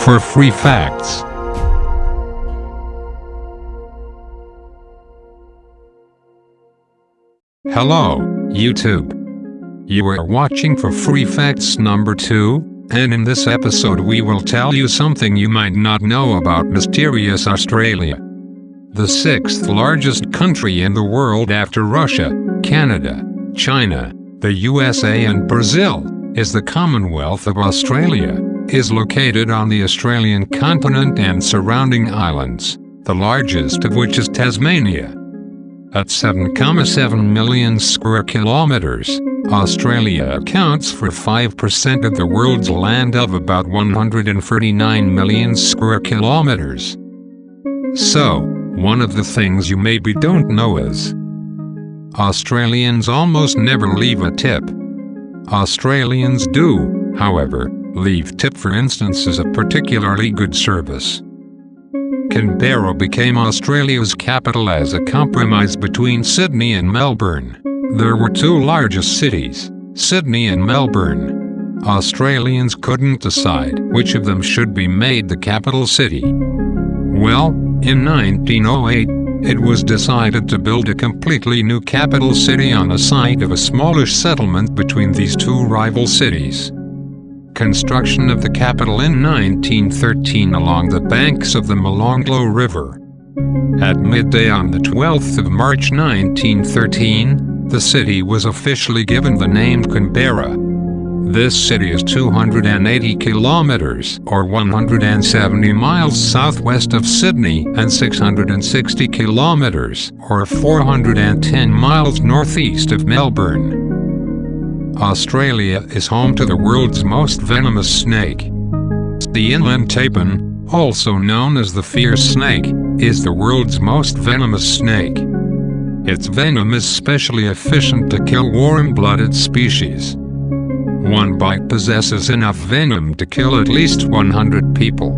for free facts. Hello, YouTube. You are watching for free facts number 2, and in this episode we will tell you something you might not know about mysterious Australia. The 6th largest country in the world after Russia, Canada, China, the USA and Brazil, is the Commonwealth of Australia, is located on the Australian continent and surrounding islands, the largest of which is Tasmania. At 7.7 million square kilometers, Australia accounts for 5% of the world's land of about 139 million square kilometers. So, one of the things you maybe don't know is Australians almost never leave a tip. Australians do, however, leave tip for instances of particularly good service. Canberra became Australia's capital as a compromise between Sydney and Melbourne. There were two largest cities, Sydney and Melbourne. Australians couldn't decide which of them should be made the capital city. Well, in 1908, it was decided to build a completely new capital city on the site of a smallish settlement between these two rival cities. Construction of the capital in 1913 along the banks of the Molonglo River. At midday on the 12th of March 1913, the city was officially given the name Canberra. This city is 280 kilometers or 170 miles southwest of Sydney and 660 kilometers or 410 miles northeast of Melbourne. Australia is home to the world's most venomous snake. The inland tapir, also known as the fierce snake, is the world's most venomous snake. Its venom is specially efficient to kill warm-blooded species. One bite possesses enough venom to kill at least 100 people.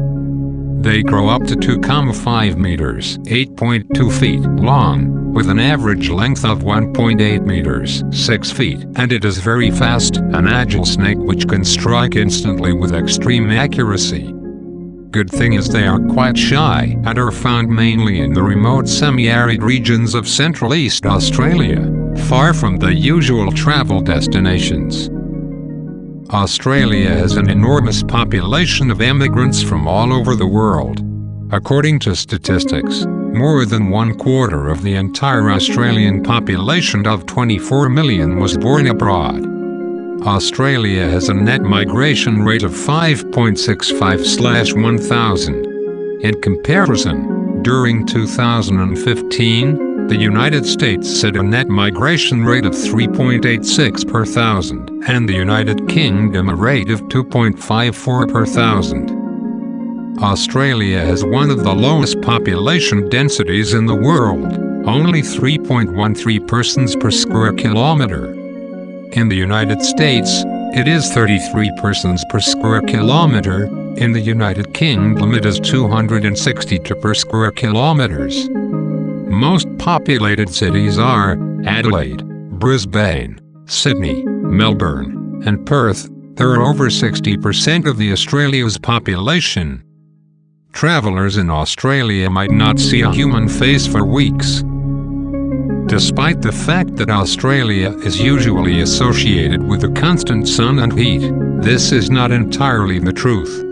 They grow up to 2.5 meters, 8.2 feet long, with an average length of 1.8 meters, 6 feet, and it is very fast, an agile snake which can strike instantly with extreme accuracy. Good thing is they are quite shy and are found mainly in the remote semi-arid regions of Central East Australia, far from the usual travel destinations. Australia has an enormous population of immigrants from all over the world. According to statistics, more than 1/4 of the entire Australian population of 24 million was born abroad. Australia has a net migration rate of 5.65/1,000. In comparison, during 2015, the United States set a net migration rate of 3.86 per thousand, and the United Kingdom a rate of 2.54 per thousand. Australia has one of the lowest population densities in the world, only 3.13 persons per square kilometer. In the United States, it is 33 persons per square kilometer. In the United Kingdom it is 262 per square kilometers. Most populated cities are Adelaide, Brisbane, Sydney, Melbourne, and Perth. There are over 60% of the Australia's population. Travelers in Australia might not see a human face for weeks. Despite the fact that Australia is usually associated with the constant sun and heat, this is not entirely the truth.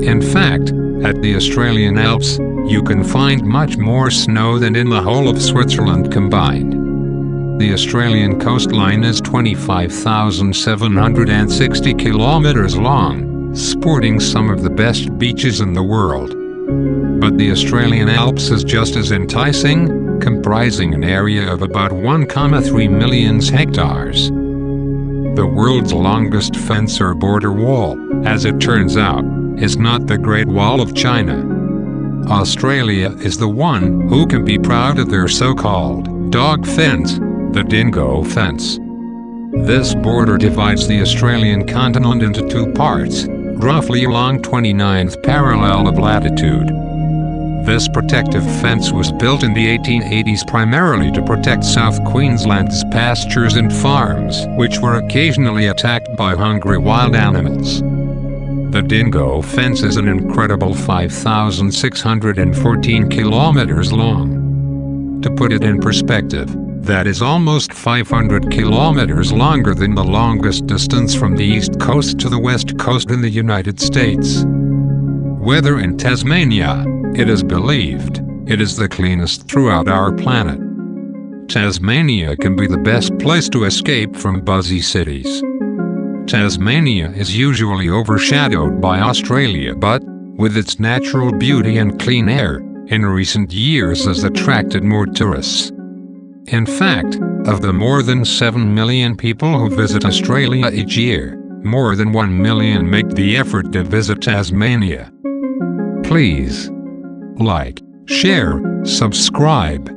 In fact, at the Australian Alps, you can find much more snow than in the whole of Switzerland combined. The Australian coastline is 25,760 kilometers long, sporting some of the best beaches in the world. But the Australian Alps is just as enticing, comprising an area of about 1.3 million hectares. The world's longest fence or border wall, as it turns out, is not the Great Wall of China. Australia is the one who can be proud of their so-called dog fence, the dingo fence. This border divides the Australian continent into two parts, roughly along 29th parallel of latitude. This protective fence was built in the 1880s primarily to protect South Queensland's pastures and farms, which were occasionally attacked by hungry wild animals. The Dingo Fence is an incredible 5,614 kilometers long. To put it in perspective, that is almost 500 kilometers longer than the longest distance from the East Coast to the West Coast in the United States. Whether in Tasmania, it is believed, it is the cleanest throughout our planet. Tasmania can be the best place to escape from busy cities. Tasmania is usually overshadowed by Australia, but, with its natural beauty and clean air, in recent years has attracted more tourists. In fact, of the more than 7 million people who visit Australia each year, more than 1 million make the effort to visit Tasmania. Please like, share, subscribe.